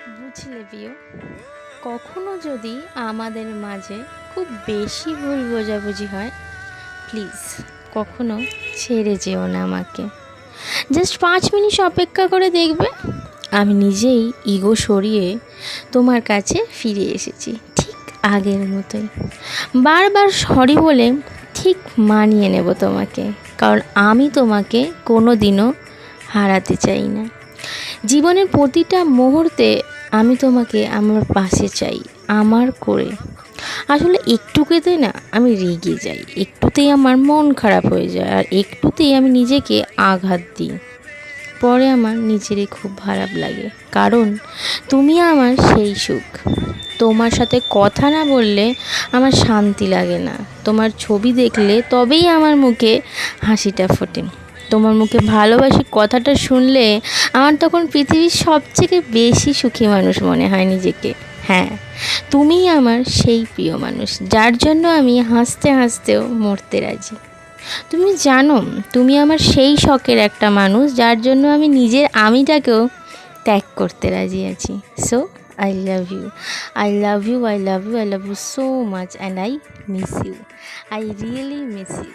বুঝলে প্রিয়, কখনো যদি আমাদের মাঝে খুব বেশি ভুল বোঝাবুঝি হয়, প্লিজ কখনো ছেড়ে যেও না আমাকে। জাস্ট 5 মিনিট অপেক্ষা করে দেখবে, আমি নিজেই ইগো সরিয়ে তোমার কাছে ফিরে এসেছি, ঠিক আগের মতোই। বারবার সরি বলে ঠিক মানিয়ে নেব তোমাকে, কারণ আমি তোমাকে কোনো দিনও হারাতে চাই না। জীবনের প্রতিটা মুহূর্তে আমি তোমাকে আমার পাশে চাই, আমার করে। আসলে একটুকুতে না আমি রেগে যাই, একটুতেই আমার মন খারাপ হয়ে যায়, আর একটুতেই আমি নিজেকে আঘাত দিই। পরে আমার নিজেরই খুব খারাপ লাগে, কারণ তুমি আমার সেই সুখ। তোমার সাথে কথা না বললে আমার শান্তি লাগে না, তোমার ছবি দেখলে তবেই আমার মুখে হাসিটা ফোটে। তোমার মুখে ভালোবাসি কথাটা শুনলে আমার তখন পৃথিবীর সবথেকে বেশি সুখী মানুষ মনে হয় নিজেকে। হ্যাঁ, তুমিই আমার সেই প্রিয় মানুষ, যার জন্য আমি হাসতে হাসতেও মরতে রাজি। তুমি জানো, তুমি আমার সেই শখের একটা মানুষ, যার জন্য আমি নিজের আমিটাকেও ত্যাগ করতে রাজি আছি। So I love you, I love you, I love you, I love you so much, and I miss you, I really miss you.